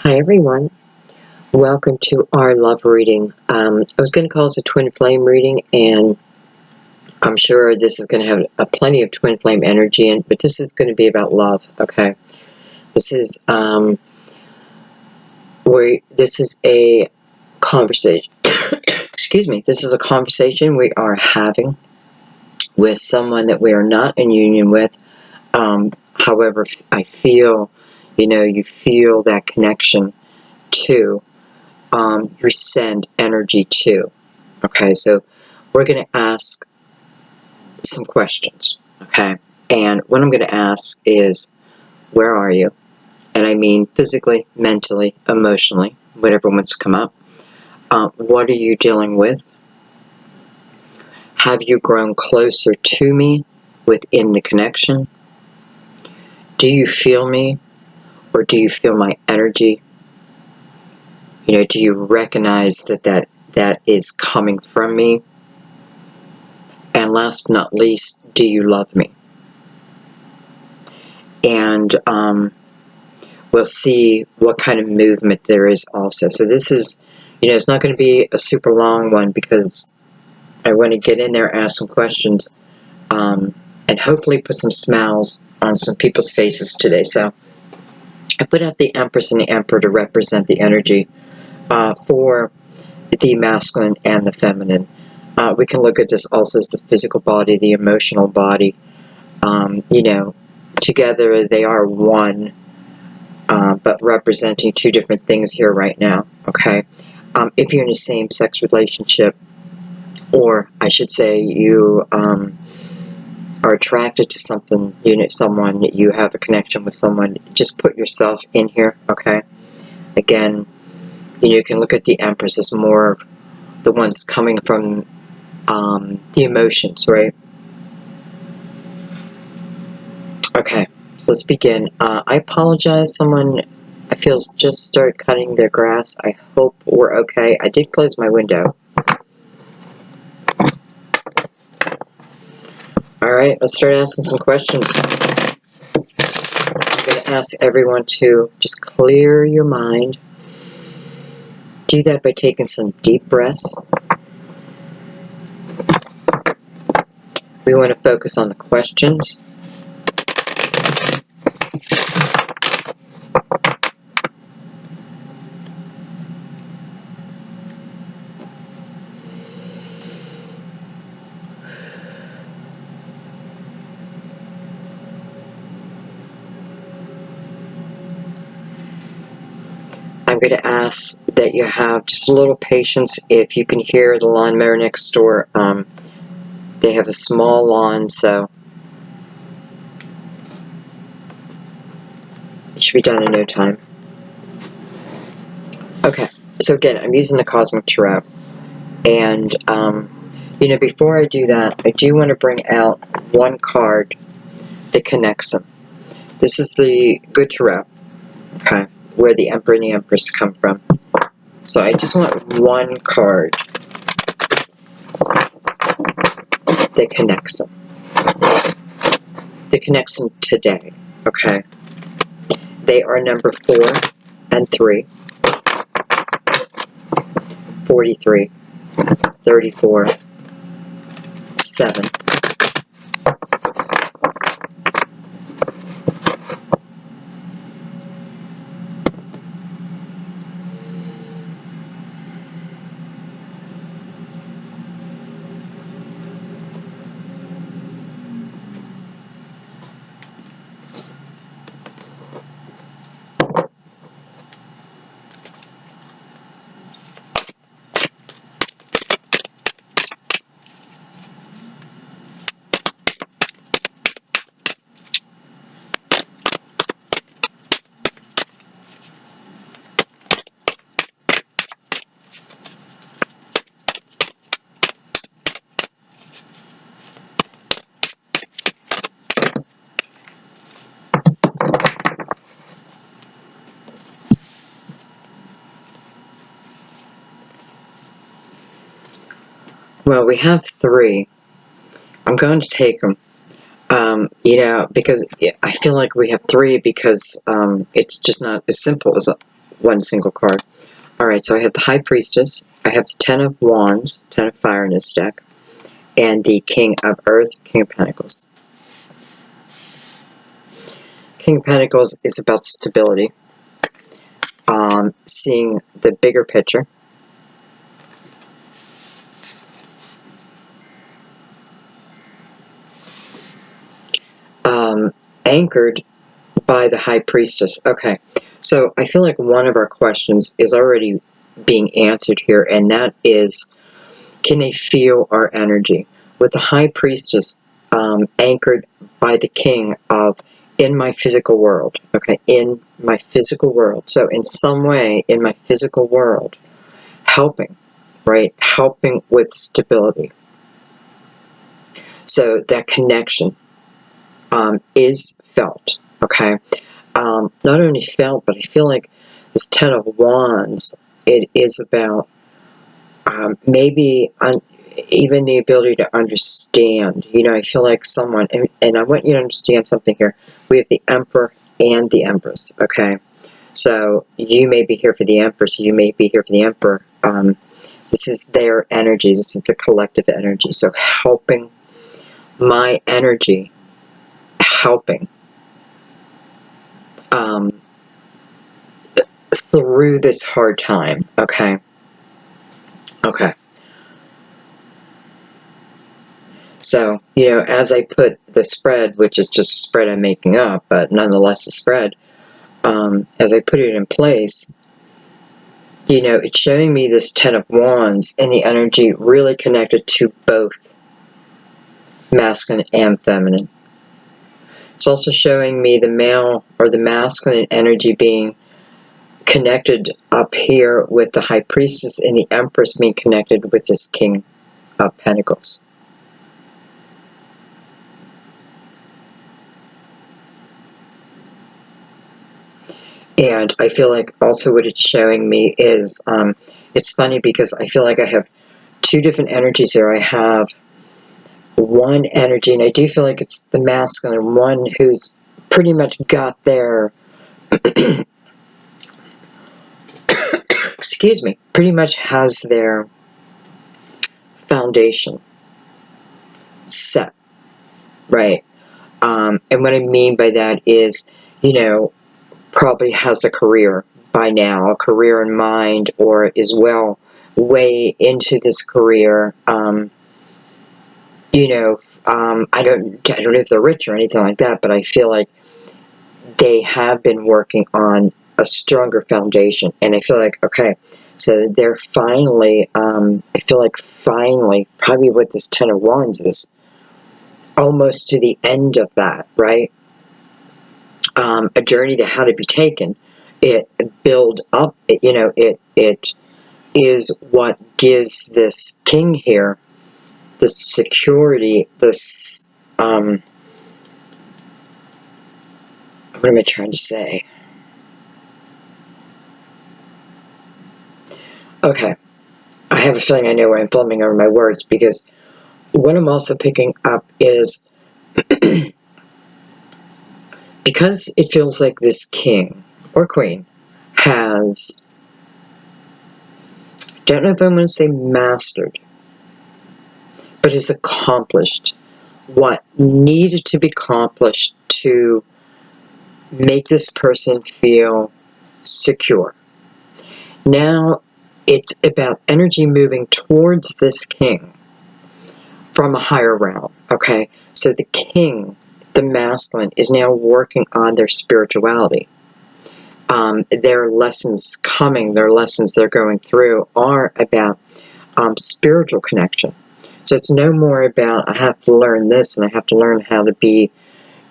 Hi everyone, welcome to our love reading. I was going to call this a twin flame reading, and I'm sure this is going to have plenty of twin flame energy in, but this is going to be about love. Okay, this is a conversation. Excuse me. This is a conversation we are having with someone that we are not in union with. However, I feel, you feel that connection to. You send energy to. Okay, so we're going to ask some questions. Okay, and what I'm going to ask is, where are you? And I mean physically, mentally, emotionally, whatever wants to come up. What are you dealing with? Have you grown closer to me within the connection? Do you feel me, or do you feel my energy? Do you recognize that is coming from me? And last but not least, do you love me? And we'll see what kind of movement there is also. So this is, it's not going to be a super long one because I want to get in there, ask some questions, and hopefully put some smiles on some people's faces today. So I put out the Empress and the Emperor to represent the energy for the masculine and the feminine. We can look at this also as the physical body, the emotional body. Together they are one, but representing two different things here right now. Okay, if you're in a same-sex relationship, or I should say you are attracted to something, someone, you have a connection with someone, just put yourself in here. Okay, again, you can look at the Empress as more of the ones coming from the emotions, right? Okay, so let's begin. I apologize, someone I feel just started cutting their grass. I hope we're okay. I did close my window. Alright, let's start asking some questions. I'm going to ask everyone to just clear your mind. Do that by taking some deep breaths. We want to focus on the questions. I'm going to ask that you have just a little patience. If you can hear the lawnmower next door, they have a small lawn, so it should be done in no time. Okay, so again, I'm using the Cosmic Tarot, and before I do that, I do want to bring out one card that connects them. This is the Good Tarot, okay, where the Emperor and the Empress come from. So I just want one card that connects them. That connects them today, okay? They are number 4 and 3, 43, 34, 7. Well, we have 3. I'm going to take them. Because I feel like we have 3 because it's just not as simple as one single card. Alright, so I have the High Priestess, I have the Ten of Wands, Ten of Fire in this deck, and the King of Earth, King of Pentacles. King of Pentacles is about stability, seeing the bigger picture. Anchored by the High Priestess. Okay, so I feel like one of our questions is already being answered here, and that is, can they feel our energy? With the High Priestess anchored by the King of in my physical world, okay, in my physical world. So in some way in my physical world, helping, right, helping with stability. So that connection is felt, okay. Not only felt, but I feel like this Ten of Wands, it is about maybe even the ability to understand. You know, I feel like someone, and I want you to understand something here. We have the Emperor and the Empress, okay? So you may be here for the Empress, you may be here for the Emperor. This is their energy, this is the collective energy. So helping my energy, helping through this hard time, okay? Okay. So, you know, as I put the spread, which is just a spread I'm making up, but nonetheless a spread, as I put it in place, you know, it's showing me this Ten of Wands and the energy really connected to both masculine and feminine. It's also showing me the male or the masculine energy being connected up here with the High Priestess and the Empress being connected with this King of Pentacles. And I feel like also what it's showing me is, it's funny because I feel like I have two different energies here. I have one energy, and I do feel like it's the masculine, one who's pretty much got their, excuse me, pretty much has their foundation set, right? And what I mean by that is, you know, probably has a career by now, a career in mind, or is well way into this career. You know, I don't know if they're rich or anything like that, but I feel like they have been working on a stronger foundation, and I feel like, okay, so they're finally, I feel like finally, probably what this Ten of Wands is, almost to the end of that, right? A journey that had to be taken. It build up, you know, it is what gives this king here the security, this, what am I trying to say? Okay, I have a feeling I know where I'm fumbling over my words, because what I'm also picking up is, because it feels like this king or queen has, don't know if I'm going to say mastered, but has accomplished what needed to be accomplished to make this person feel secure. Now it's about energy moving towards this king from a higher realm, okay? So the king, the masculine, is now working on their spirituality. Their lessons coming, their lessons they're going through are about spiritual connection. So it's no more about, I have to learn this and I have to learn how to be,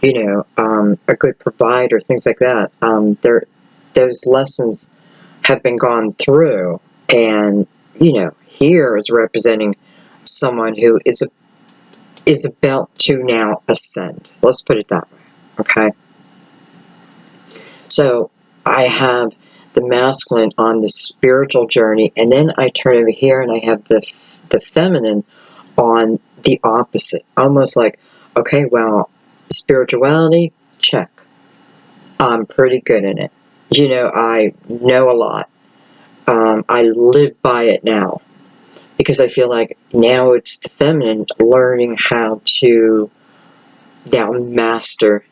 you know, a good provider, things like that. Those lessons have been gone through, and, you know, here is representing someone who is about to now ascend. Let's put it that way, okay? So I have the masculine on the spiritual journey, and then I turn over here and I have the feminine on the opposite. Almost like, okay, well, spirituality, check. I'm pretty good in it. I know a lot. I live by it now because I feel like now it's the feminine learning how to now master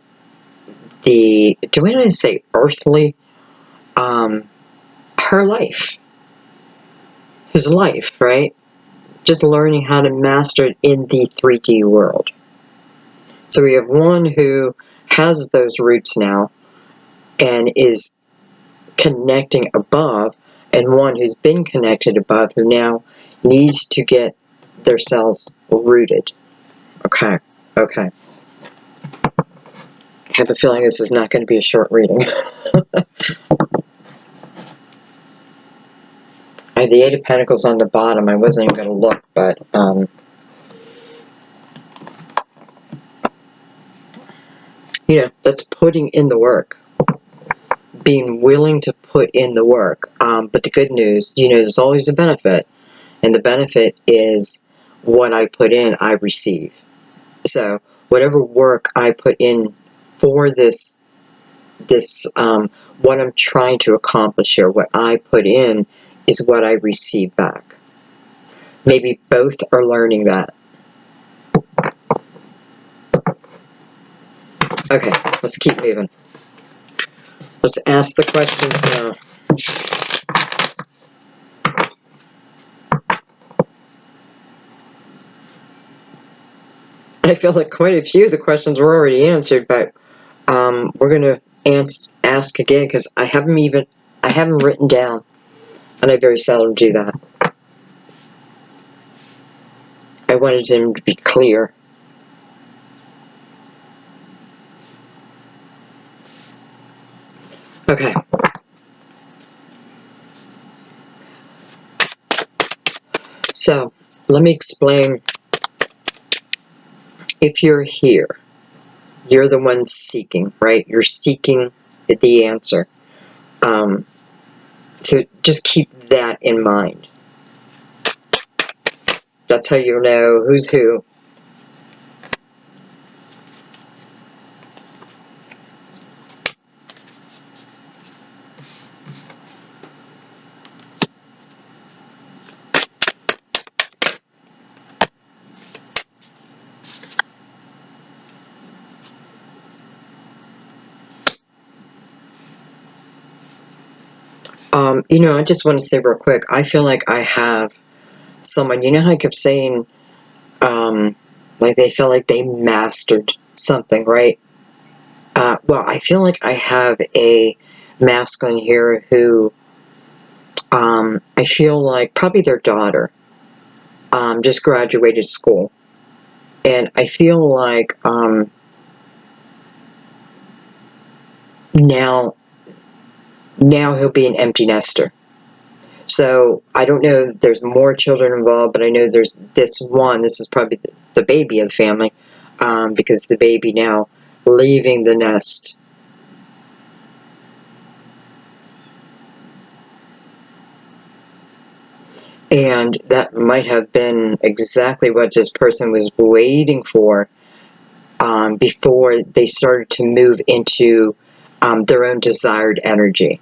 do I want to say earthly, her life, his life, right? Just learning how to master it in the 3D world. So we have one who has those roots now and is connecting above, and one who's been connected above who now needs to get their cells rooted. Okay. I have a feeling this is not going to be a short reading. I have the Eight of Pentacles on the bottom. I wasn't even going to look, but that's putting in the work. Being willing to put in the work. But the good news, there's always a benefit. And the benefit is what I put in, I receive. So whatever work I put in for this what I'm trying to accomplish here, what I put in is what I receive back. Maybe both are learning that. Okay, let's keep moving. Let's ask the questions now. I feel like quite a few of the questions were already answered, but we're going to ask again because I haven't written down, and I very seldom do that. I wanted them to be clear. Okay. So, let me explain. If you're here, you're the one seeking, right? You're seeking the answer. So just keep that in mind. That's how you know who's who. I just want to say real quick, I feel like I have someone, how I kept saying, like they feel like they mastered something, right? Well, I feel like I have a masculine here who, I feel like probably their daughter, just graduated school. And I feel like, now he'll be an empty nester. So I don't know if there's more children involved, but I know there's this one. This is probably the baby of the family, because the baby now leaving the nest. And that might have been exactly what this person was waiting for, before they started to move into their own desired energy,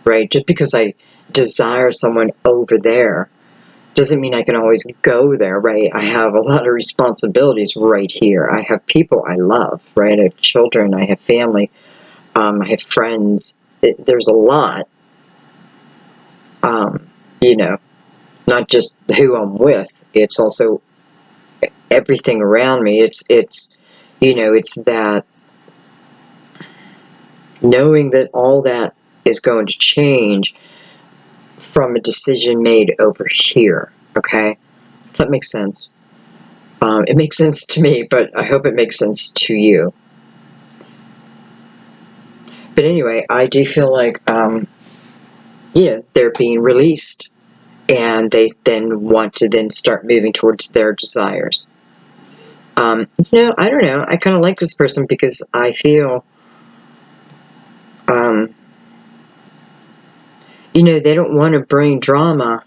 right? Just because I desire someone over there doesn't mean I can always go there, right? I have a lot of responsibilities right here. I have people I love, right? I have children, I have family, I have friends. There's a lot, not just who I'm with. It's also everything around me. It's that knowing that all that is going to change from a decision made over here, okay? That makes sense. It makes sense to me, but I hope it makes sense to you. But anyway, I do feel like, they're being released, and they then want to then start moving towards their desires. I don't know. I kind of like this person because I feel, they don't want to bring drama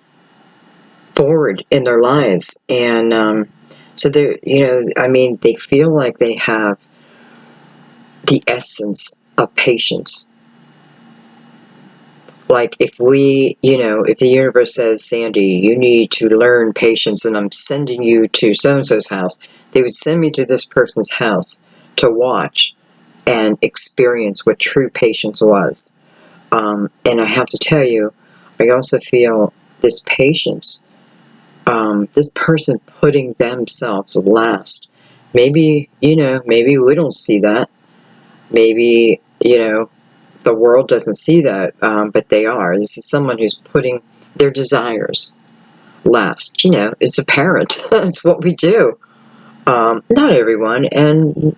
forward in their lives. And so they're, they feel like they have the essence of patience. Like if we, if the universe says, Sandy, you need to learn patience and I'm sending you to so-and-so's house, they would send me to this person's house to watch and experience what true patience was. And I have to tell you, I also feel this patience, this person putting themselves last. Maybe, maybe we don't see that. Maybe, the world doesn't see that, but they are. This is someone who's putting their desires last. It's apparent. It's what we do. Not everyone, and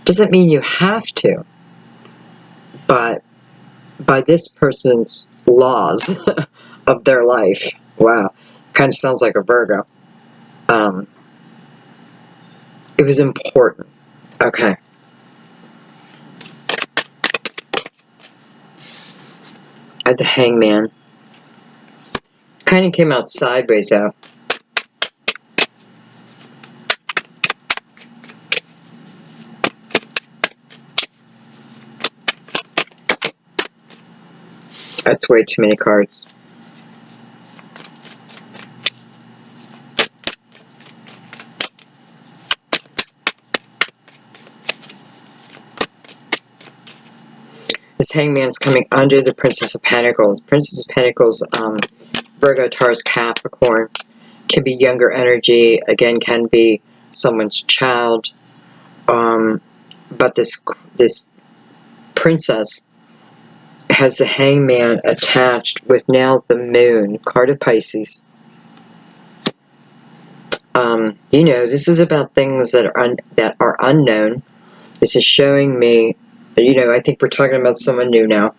doesn't mean you have to, but by this person's laws of their life. Wow, kind of sounds like a Virgo. It was important. Okay. At the Hangman. Kind of came out sideways though. That's way too many cards. This Hangman is coming under the Princess of Pentacles. Princess of Pentacles, Virgo, Taurus, Capricorn. Can be younger energy. Again, can be someone's child. But this princess has the Hangman attached with now the Moon, card of Pisces. This is about things that are unknown. This is showing me, I think we're talking about someone new now,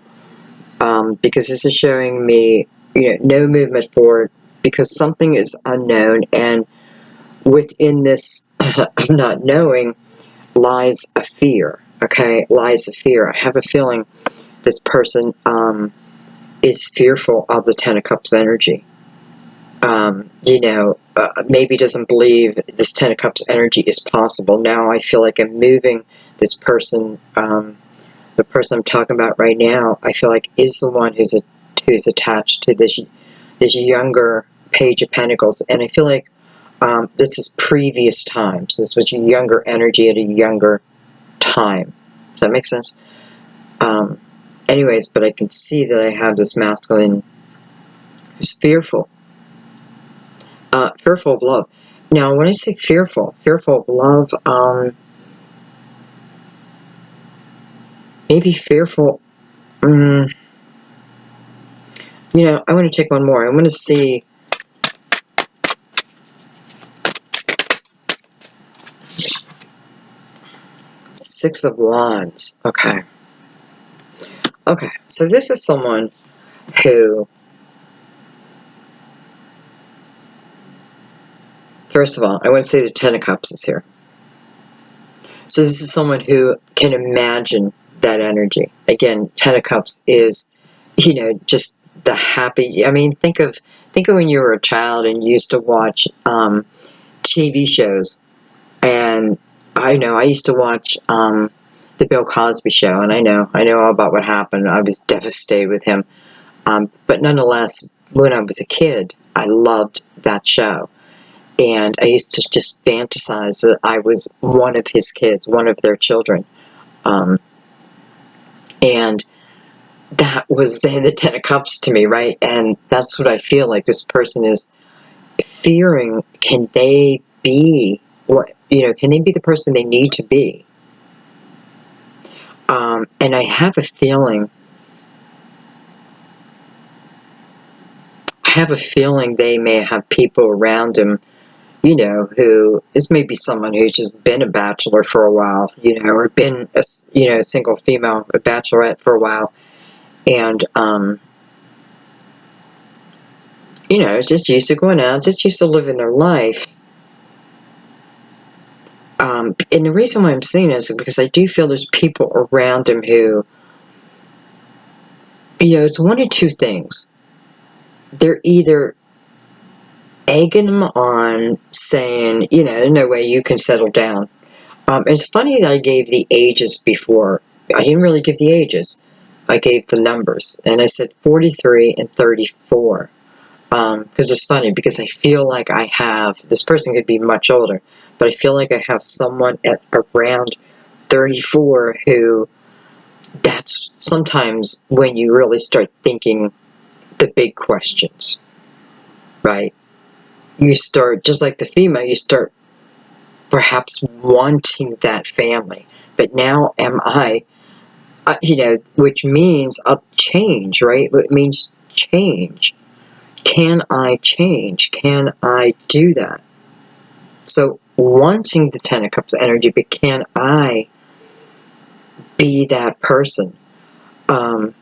because this is showing me, no movement forward, because something is unknown, and within this of not knowing lies a fear, okay? Lies a fear. I have a feeling this person is fearful of the Ten of Cups energy. Maybe doesn't believe this Ten of Cups energy is possible. Now I feel like I'm moving this person, the person I'm talking about right now, I feel like is the one who's attached to this younger Page of Pentacles. And I feel like this is previous times. This was younger energy at a younger time. Does that make sense? Anyways, but I can see that I have this masculine who's fearful. Fearful of love. Now, when I say fearful of love, maybe fearful, I want to take one more. I want to see Six of Wands. Okay. Okay, so this is someone who, first of all, I want to say the Ten of Cups is here. So this is someone who can imagine that energy. Again, Ten of Cups is, just the happy. I mean, think of when you were a child and you used to watch TV shows. And I used to watch the Bill Cosby Show, and I know all about what happened. I was devastated with him. But nonetheless, when I was a kid, I loved that show. And I used to just fantasize that I was one of his kids, one of their children. And that was then the Ten of Cups to me, right? And that's what I feel like this person is fearing. Can they be can they be the person they need to be? And I have a feeling they may have people around him, who is maybe someone who's just been a bachelor for a while, or been a single female, a bachelorette for a while, and just used to going out, just used to living their life. And the reason why I'm saying this is because I do feel there's people around him who, it's one of two things. They're either egging him on, saying, no way you can settle down. It's funny that I gave the ages before. I didn't really give the ages. I gave the numbers, and I said 43 and 34. Because it's funny, because I feel like I have, this person could be much older, but I feel like I have someone at around 34 who, that's sometimes when you really start thinking the big questions, right? You start, just like the female, you start perhaps wanting that family. But now am I, which means a change, right? It means change. Can I change? Can I do that? So wanting the Ten of Cups energy, but can I be that person? And,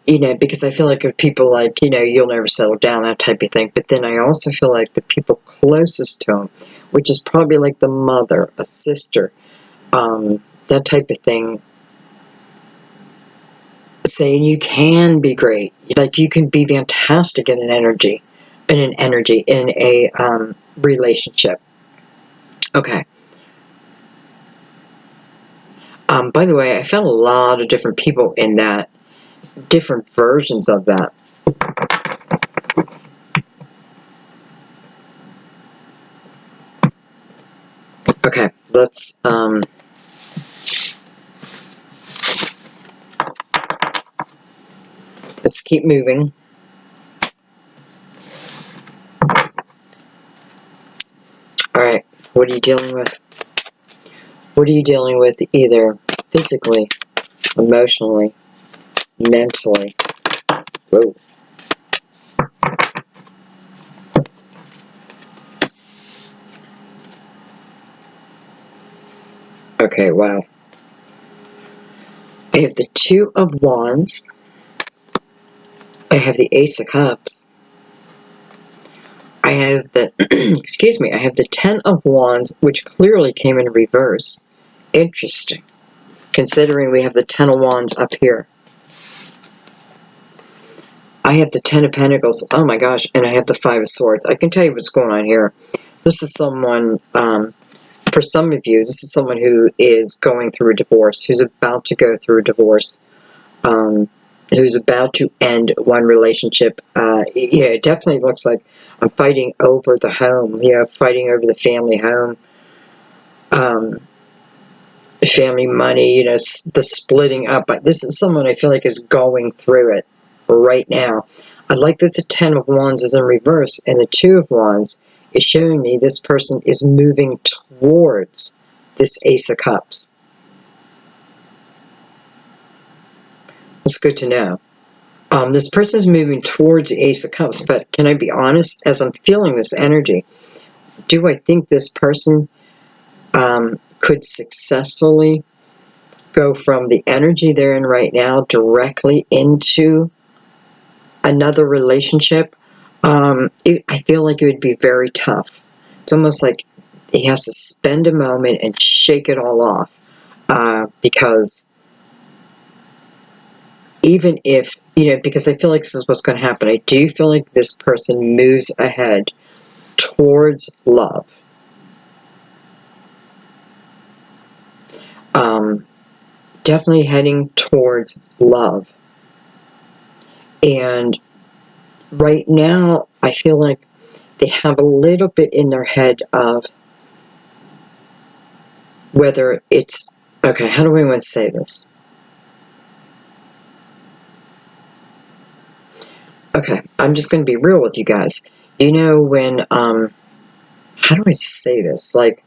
because I feel like if people like, you'll never settle down, that type of thing. But then I also feel like the people closest to him, which is probably like the mother, a sister, that type of thing, saying you can be great. Like you can be fantastic in in a relationship. Okay. By the way, I found a lot of different people in that, different versions of that. Okay, let's keep moving. Alright, what are you dealing with? What are you dealing with either physically, emotionally, mentally? Whoa. Okay, wow. I have the Two of Wands. I have the Ace of Cups. I have the, excuse me, I have the Ten of Wands, which clearly came in reverse. Interesting. Considering we have the Ten of Wands up here. I have the Ten of Pentacles, oh my gosh, and I have the Five of Swords. I can tell you what's going on here. This is someone, for some of you, this is someone who is going through a divorce, who's about to go through a divorce, who's about to end one relationship. It definitely looks like I'm fighting over the home, fighting over the family home, family money, the splitting up. But this is someone I feel like is going through it right now. I like that the Ten of Wands is in reverse, and the Two of Wands is showing me this person is moving towards this Ace of Cups. It's good to know. This person is moving towards the Ace of Cups, but can I be honest, as I'm feeling this energy, do I think this person could successfully go from the energy they're in right now directly into another relationship? I feel like it would be very tough. It's almost like he has to spend a moment and shake it all off, because even if, because I feel like this is what's going to happen. I do feel like this person moves ahead towards love. Definitely heading towards love. And right now, I feel like they have a little bit in their head of whether it's, okay, how do we want to say this? Okay, I'm just going to be real with you guys. When, how do I say this? Like,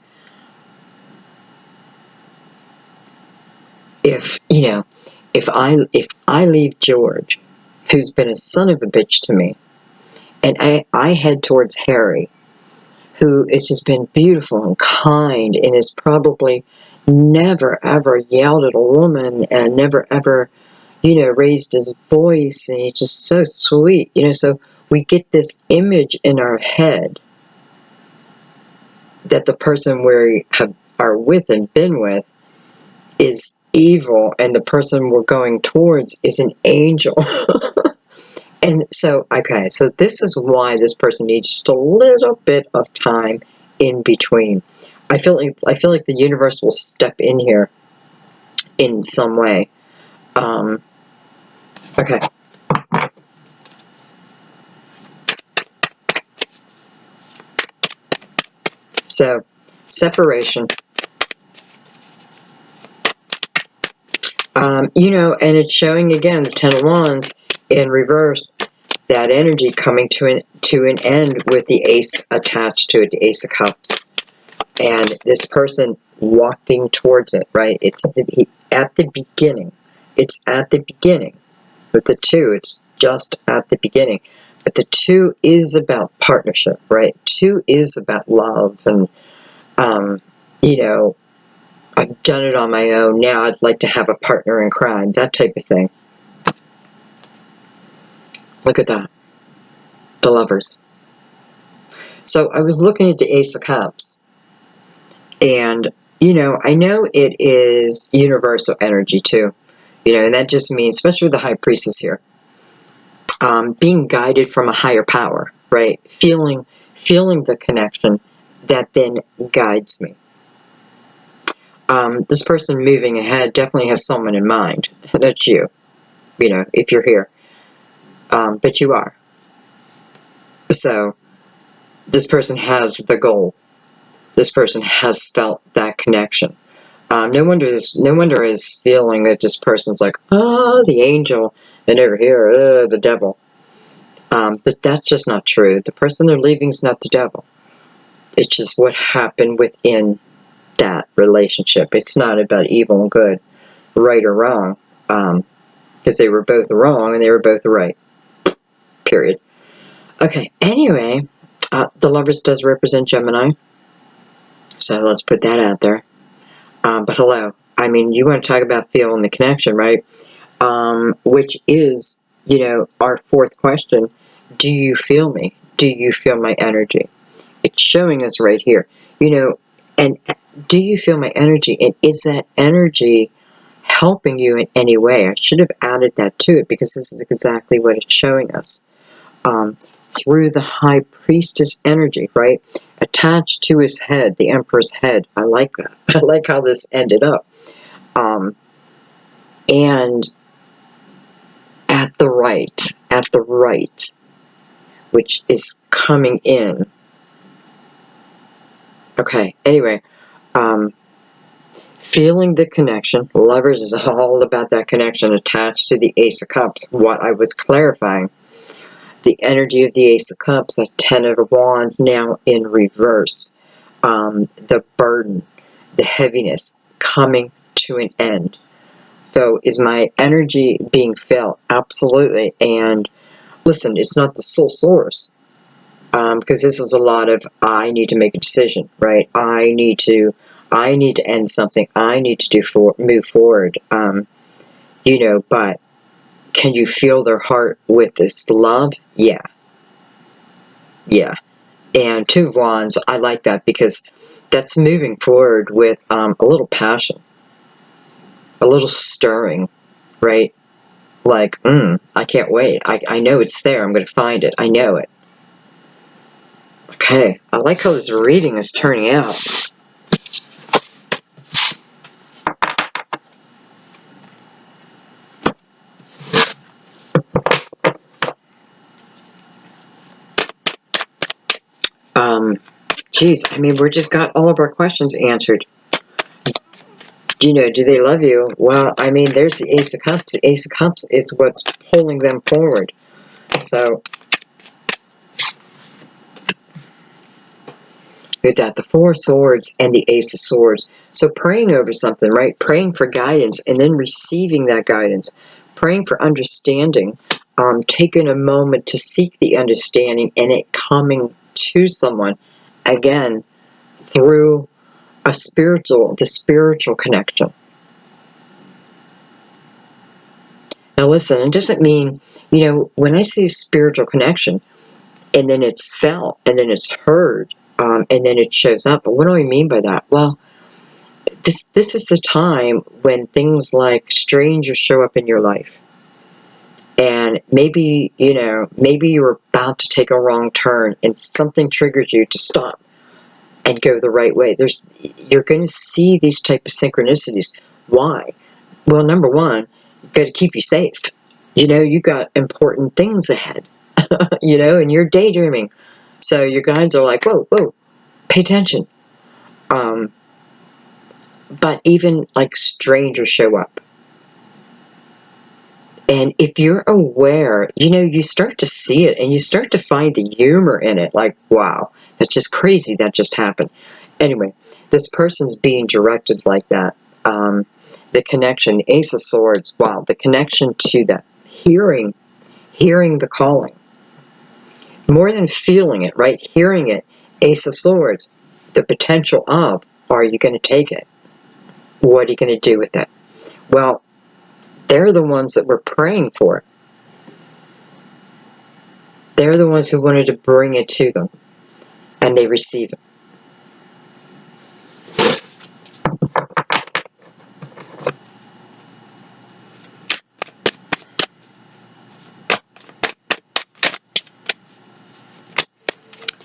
if I leave George, who's been a son of a bitch to me, and I head towards Harry, who has just been beautiful and kind and has probably never ever yelled at a woman and never ever, raised his voice, and he's just so sweet, so we get this image in our head that the person we are with and been with is evil, and the person we're going towards is an angel. And so, okay, so this is why this person needs just a little bit of time in between. I feel like the universe will step in here in some way. Okay. So, separation. You know, and it's showing again the Ten of Wands in reverse. That energy coming to an end with the Ace attached to it, the Ace of Cups, and this person walking towards it. Right? It's at the beginning. It's at the beginning with the two. It's just at the beginning, but the two is about partnership, right? Two is about love, and you know, I've done it on my own. Now I'd like to have a partner in crime. That type of thing. Look at that. The Lovers. So I was looking at the Ace of Cups, and, you know, I know it is universal energy too, you know, and that just means, especially with the High Priestess here, being guided from a higher power, right? Feeling the connection that then guides me. This person moving ahead definitely has someone in mind. That's you know, if you're here. But you are. So, this person has the goal. This person has felt that connection. No wonder is feeling that this person's like, oh, the angel, and over here, the devil. But that's just not true. The person they're leaving is not the devil. It's just what happened within that relationship. It's not about evil and good, right or wrong, because they were both wrong and they were both right. Period. Okay, anyway, the Lovers does represent Gemini, so let's put that out there. But hello, I mean, you want to talk about feeling the connection, right? Which is, you know, our fourth question. Do you feel me? Do you feel my energy? It's showing us right here, you know, and do you feel my energy? And is that energy helping you in any way? I should have added that to it because this is exactly what it's showing us. Through the High Priestess energy, right? Attached to his head, the Emperor's head. I like that. I like how this ended up. And at the right, which is coming in. Okay, anyway, feeling the connection. Lovers is all about that connection attached to the Ace of Cups. What I was clarifying. The energy of the Ace of Cups, that Ten of Wands now in reverse. The burden, the heaviness coming to an end. So is my energy being felt? Absolutely. And listen, it's not the sole source. Because this is a lot of, I need to make a decision, right? I need to end something. I need to move forward. You know, but can you feel their heart with this love? Yeah. Yeah. And Two of Wands, I like that because that's moving forward with a little passion, a little stirring, right? Like, I can't wait. I know it's there. I'm going to find it. I know it. Okay. I like how this reading is turning out. Geez, I mean, we just got all of our questions answered. You know, do they love you? Well, I mean, there's the Ace of Cups. The Ace of Cups is what's pulling them forward. So, with that, the Four of Swords and the Ace of Swords. So praying over something, right? Praying for guidance and then receiving that guidance. Praying for understanding. Taking a moment to seek the understanding and it coming to someone. Again, through the spiritual connection. Now listen, it doesn't mean, you know, when I say spiritual connection, and then it's felt, and then it's heard, and then it shows up. But what do I mean by that? Well, this is the time when things like strangers show up in your life. And maybe, you know, maybe you're about to take a wrong turn and something triggers you to stop and go the right way. You're going to see these type of synchronicities. Why? Well, number one, got to keep you safe. You know, you got important things ahead, you know, and you're daydreaming. So your guides are like, whoa, whoa, pay attention. But even like strangers show up. And if you're aware, you know, you start to see it and you start to find the humor in it. Like, wow, that's just crazy. That just happened. Anyway, this person's being directed like that. The connection, Ace of Swords, wow, the connection to that, hearing the calling. More than feeling it, right? Hearing it, Ace of Swords, the potential of, are you going to take it? What are you going to do with it? Well, they're the ones that were praying for it. They're the ones who wanted to bring it to them, and they receive it.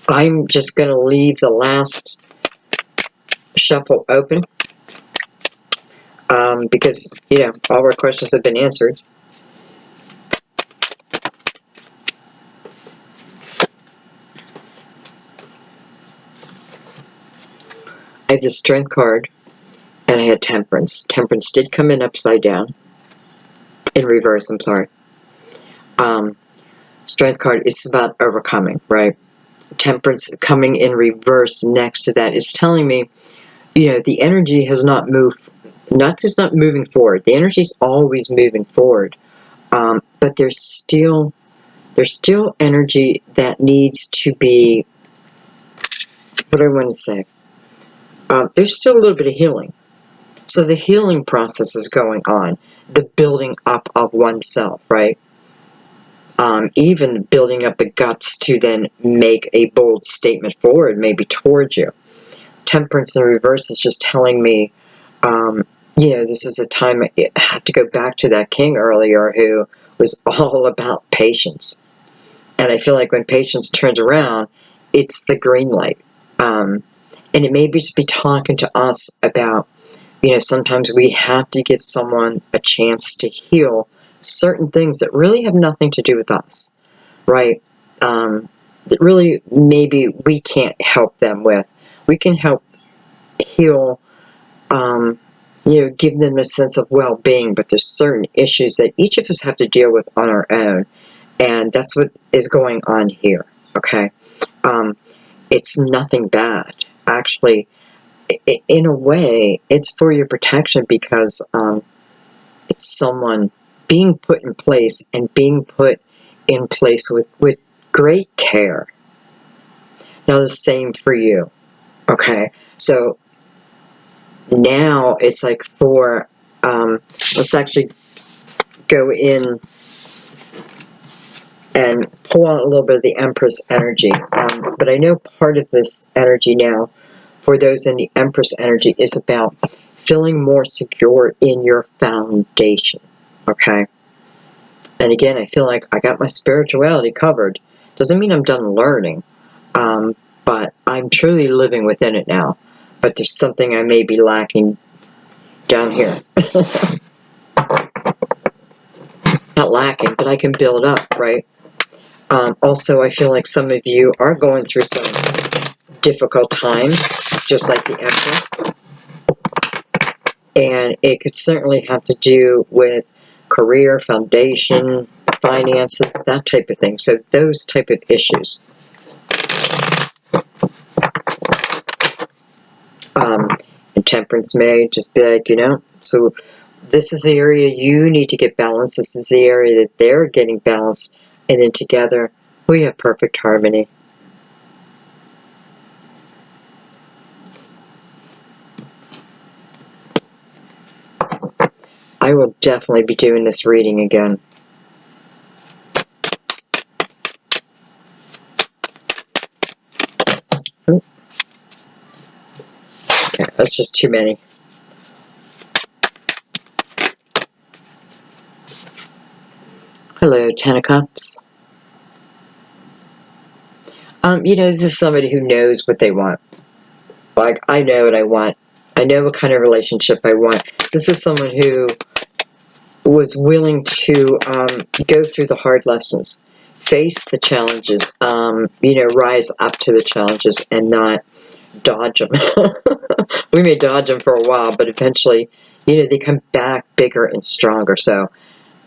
I'm just going to leave the last shuffle open because, you know, all our questions have been answered. I have the Strength card, and I had Temperance. Temperance did come in upside down. In reverse, I'm sorry. Strength card is about overcoming, right? Temperance coming in reverse next to that is telling me, you know, the energy has not moved, not just not moving forward. The energy is always moving forward, but there's still energy that needs to be, what do I want to say? There's still a little bit of healing. So the healing process is going on, the building up of oneself, right? Even building up the guts to then make a bold statement forward, maybe towards you. Temperance in reverse is just telling me, you know, this is a time, I have to go back to that king earlier who was all about patience. And I feel like when patience turns around, it's the green light. And it may just be talking to us about, you know, sometimes we have to give someone a chance to heal certain things that really have nothing to do with us, right? That really maybe we can't help them with. We can help heal, you know, give them a sense of well-being, but there's certain issues that each of us have to deal with on our own, and that's what is going on here, okay? It's nothing bad. Actually, in a way, it's for your protection because it's someone being put in place and being put in place with great care. Now, the same for you, okay? So now it's like for, let's actually go in and pull out a little bit of the Empress energy. But I know part of this energy now, for those in the Empress energy, is about feeling more secure in your foundation, okay? And again, I feel like I got my spirituality covered. Doesn't mean I'm done learning, but I'm truly living within it now. But there's something I may be lacking down here. Not lacking, but I can build up, right? Also, I feel like some of you are going through some difficult times, just like the Emperor. And it could certainly have to do with career, foundation, finances, that type of thing. So those type of issues. And Temperance may just be like, you know, so this is the area you need to get balanced. This is the area that they're getting balanced. And then together, we have perfect harmony. I will definitely be doing this reading again. Okay, that's just too many. Hello, Ten of Cups. You know, this is somebody who knows what they want. Like, I know what I want. I know what kind of relationship I want. This is someone who was willing to go through the hard lessons, face the challenges, rise up to the challenges and not dodge them. We may dodge them for a while, but eventually, they come back bigger and stronger. So,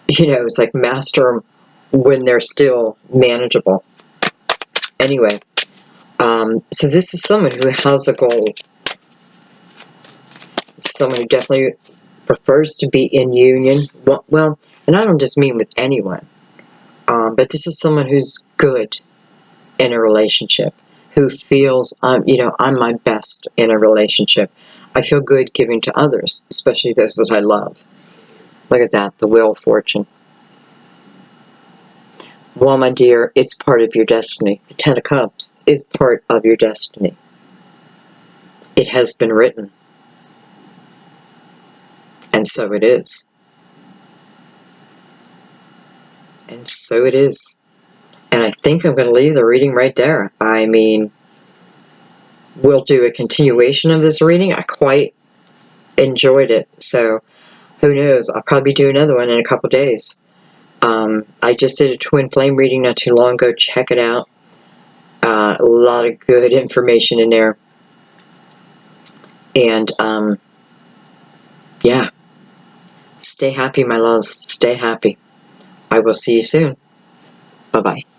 it's like master them when they're still manageable. Anyway, so this is someone who has a goal. Someone who definitely prefers to be in union. Well, and I don't just mean with anyone, but this is someone who's good in a relationship, who feels, I'm my best in a relationship. I feel good giving to others, especially those that I love. Look at that, the Wheel of Fortune. Well, my dear, it's part of your destiny. The Ten of Cups is part of your destiny. It has been written. And so it is. And so it is. And I think I'm going to leave the reading right there. I mean, we'll do a continuation of this reading. I quite enjoyed it. So who knows? I'll probably do another one in a couple days. I just did a twin flame reading not too long ago. Check it out. A lot of good information in there. And, yeah. Stay happy, my loves. Stay happy. I will see you soon. Bye-bye.